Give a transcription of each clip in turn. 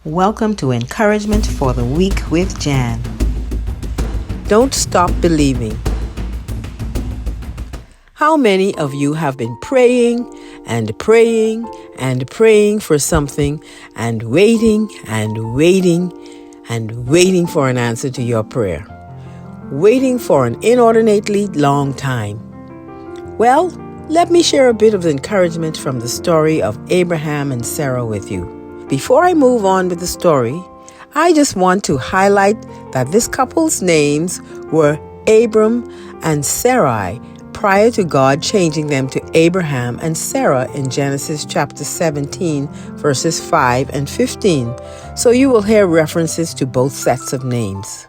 Welcome to Encouragement for the Week with Jan. Don't stop believing. How many of you have been praying and praying and praying for something and waiting and waiting and waiting for an answer to your prayer? Waiting for an inordinately long time. Well, let me share a bit of encouragement from the story of Abraham and Sarah with you. Before I move on with the story, I just want to highlight that this couple's names were Abram and Sarai prior to God changing them to Abraham and Sarah in Genesis chapter 17, verses 5 and 15. So you will hear references to both sets of names.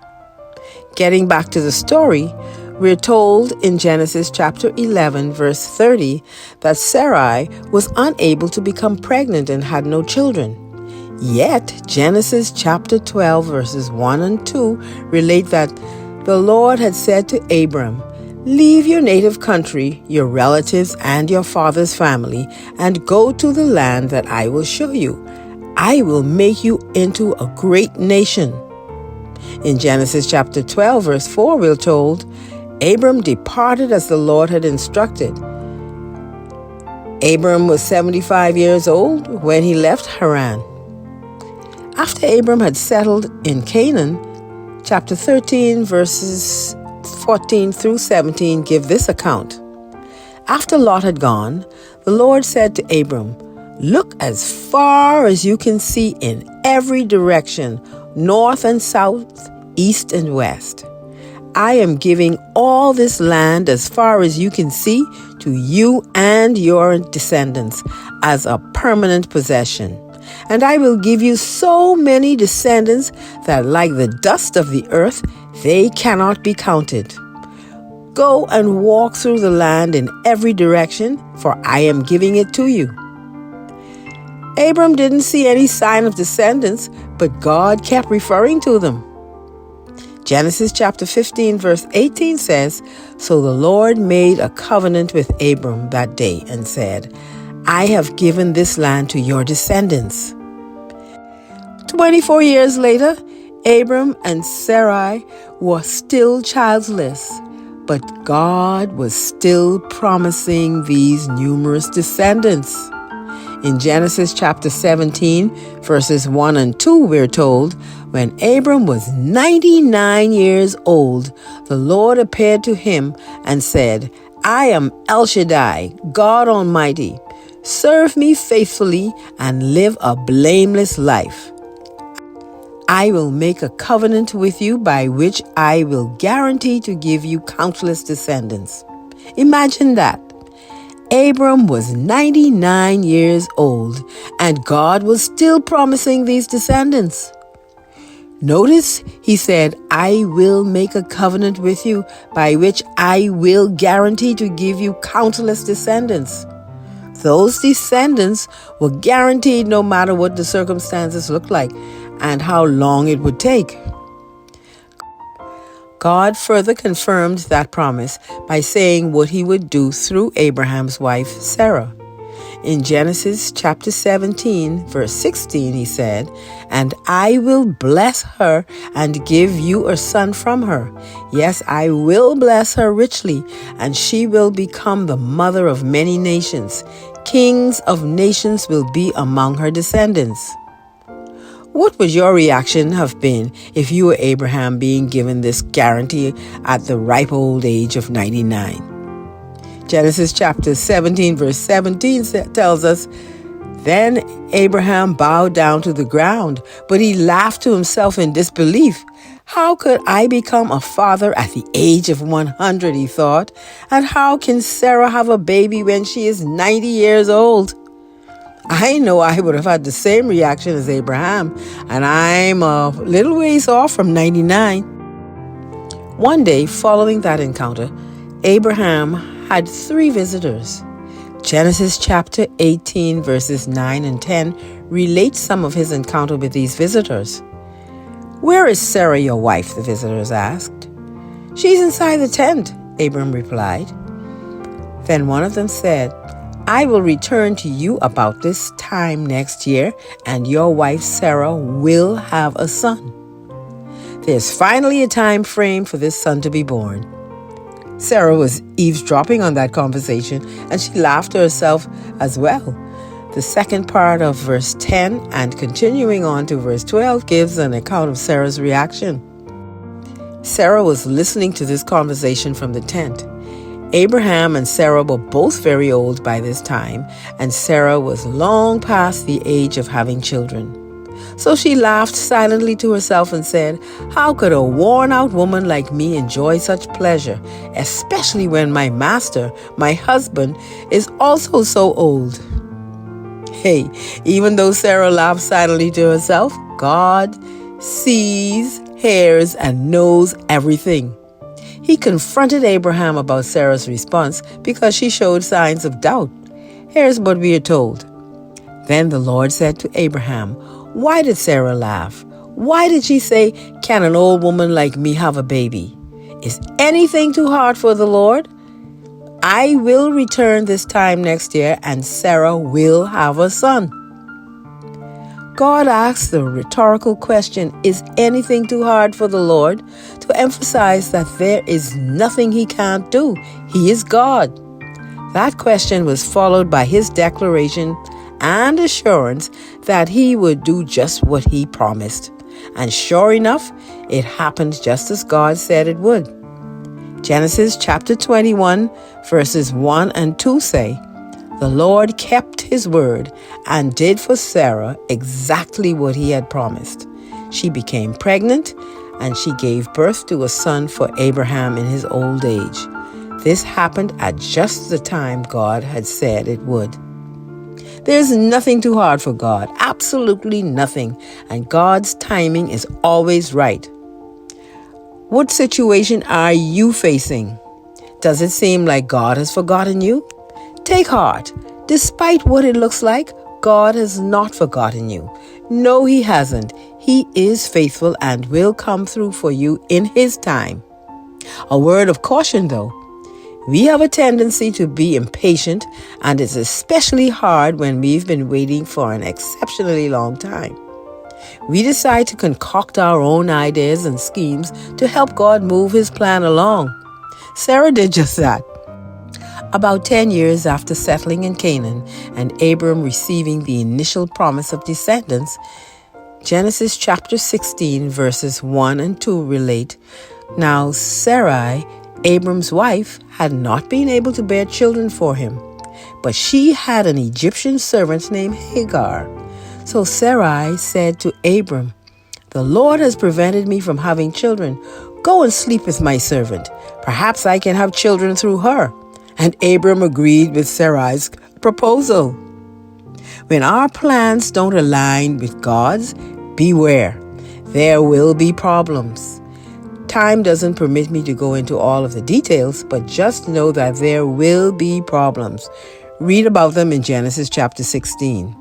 Getting back to the story, we're told in Genesis chapter 11, verse 30, that Sarai was unable to become pregnant and had no children. Yet, Genesis chapter 12, verses 1 and 2 relate that the Lord had said to Abram, "Leave your native country, your relatives, and your father's family, and go to the land that I will show you. I will make you into a great nation." In Genesis chapter 12, verse 4, we're told, Abram departed as the Lord had instructed. Abram was 75 years old when he left Haran. After Abram had settled in Canaan, chapter 13, verses 14 through 17 give this account. After Lot had gone, the Lord said to Abram, "Look as far as you can see in every direction, north and south, east and west. I am giving all this land as far as you can see to you and your descendants as a permanent possession. And I will give you so many descendants that, like the dust of the earth, they cannot be counted. Go and walk through the land in every direction, for I am giving it to you." Abram didn't see any sign of descendants, but God kept referring to them. Genesis chapter 15, verse 18 says, "So the Lord made a covenant with Abram that day and said, I have given this land to your descendants." 24 years later, Abram and Sarai were still childless, but God was still promising these numerous descendants. In Genesis chapter 17, verses 1 and 2, we're told, when Abram was 99 years old, the Lord appeared to him and said, "I am El Shaddai, God Almighty. Serve me faithfully and live a blameless life. I will make a covenant with you by which I will guarantee to give you countless descendants." Imagine that. Abram was 99 years old and God was still promising these descendants. Notice he said, "I will make a covenant with you by which I will guarantee to give you countless descendants." Those descendants were guaranteed no matter what the circumstances looked like and how long it would take. God further confirmed that promise by saying what he would do through Abraham's wife, Sarah. In Genesis chapter 17, verse 16, he said, "And I will bless her and give you a son from her. Yes, I will bless her richly, and she will become the mother of many nations. Kings of nations will be among her descendants." What would your reaction have been if you were Abraham being given this guarantee at the ripe old age of 99? Genesis chapter 17, verse 17 tells us, "Then Abraham bowed down to the ground, but he laughed to himself in disbelief. 'How could I become a father at the age of 100, he thought, "and how can Sarah have a baby when she is 90 years old?" I know I would have had the same reaction as Abraham, and I'm a little ways off from 99. One day following that encounter, Abraham had 3 visitors. Genesis chapter 18, verses 9 and 10 relates some of his encounter with these visitors. "Where is Sarah, your wife?" the visitors asked. "She's inside the tent," Abram replied. Then one of them said, I will return to you about this time next year, and your wife Sarah will have a son. There's finally a time frame for this son to be born. Sarah was eavesdropping on that conversation, and she laughed to herself as well. The second part of verse 10 and continuing on to verse 12 gives an account of Sarah's reaction. Sarah was listening to this conversation from the tent. Abraham and Sarah were both very old by this time, and Sarah was long past the age of having children. So she laughed silently to herself and said, "How could a worn-out woman like me enjoy such pleasure, especially when my master, my husband, is also so old?" Hey, even though Sarah laughed silently to herself, God sees, hears, and knows everything. He confronted Abraham about Sarah's response because she showed signs of doubt. Here's what we are told. Then the Lord said to Abraham, "Why did Sarah laugh? Why did she say, 'Can an old woman like me have a baby?' Is anything too hard for the Lord? I will return this time next year, and Sarah will have a son." God asks the rhetorical question, "Is anything too hard for the Lord?" to emphasize that there is nothing he can't do. He is God. That question was followed by his declaration and assurance that he would do just what he promised. And sure enough, it happened just as God said it would. Genesis chapter 21, verses 1 and 2 say, "The Lord kept his word and did for Sarah exactly what he had promised. She became pregnant, and she gave birth to a son for Abraham in his old age. This happened at just the time God had said it would." There's nothing too hard for God, absolutely nothing, and God's timing is always right. What situation are you facing? Does it seem like God has forgotten you? Take heart. Despite what it looks like, God has not forgotten you. No, he hasn't. He is faithful and will come through for you in his time. A word of caution though. We have a tendency to be impatient, and it's especially hard when we've been waiting for an exceptionally long time. We decide to concoct our own ideas and schemes to help God move his plan along. Sarah did just that. About 10 years after settling in Canaan and Abram receiving the initial promise of descendants, Genesis chapter 16 verses 1 and 2 relate, "Now Sarai, Abram's wife, had not been able to bear children for him, but she had an Egyptian servant named Hagar. So Sarai said to Abram, 'The Lord has prevented me from having children. Go and sleep with my servant. Perhaps I can have children through her.' And Abram agreed with Sarai's proposal." When our plans don't align with God's, beware. There will be problems. Time doesn't permit me to go into all of the details, but just know that there will be problems. Read about them in Genesis chapter 16.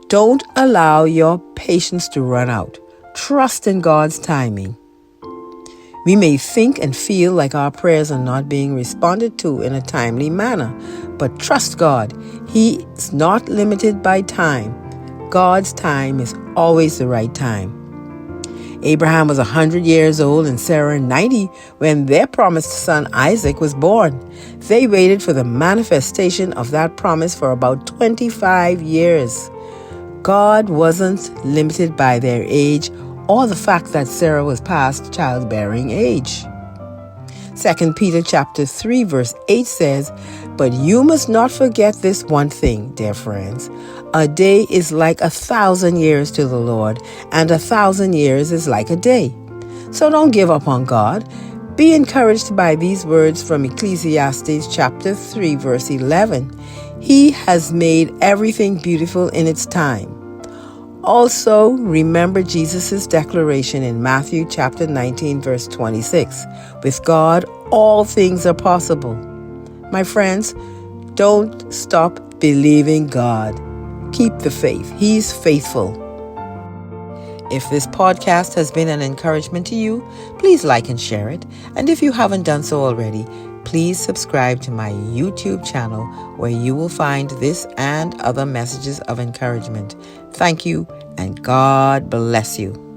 Don't allow your patience to run out. Trust in God's timing. We may think and feel like our prayers are not being responded to in a timely manner, but trust God. He is not limited by time. God's time is always the right time. Abraham was 100 years old and Sarah 90 when their promised son Isaac was born. They waited for the manifestation of that promise for about 25 years. God wasn't limited by their age or the fact that Sarah was past childbearing age. 2 Peter chapter 3 verse 8 says, "But you must not forget this one thing, dear friends. A day is like 1,000 years to the Lord, and 1,000 years is like a day." So don't give up on God. Be encouraged by these words from Ecclesiastes chapter 3 verse 11. He has made everything beautiful in its time. Also, remember Jesus' declaration in Matthew chapter 19 verse 26. With God, all things are possible. My friends, don't stop believing God. Keep the faith. He's faithful. If this podcast has been an encouragement to you, please like and share it. And if you haven't done so already, please subscribe to my YouTube channel where you will find this and other messages of encouragement. Thank you, and God bless you.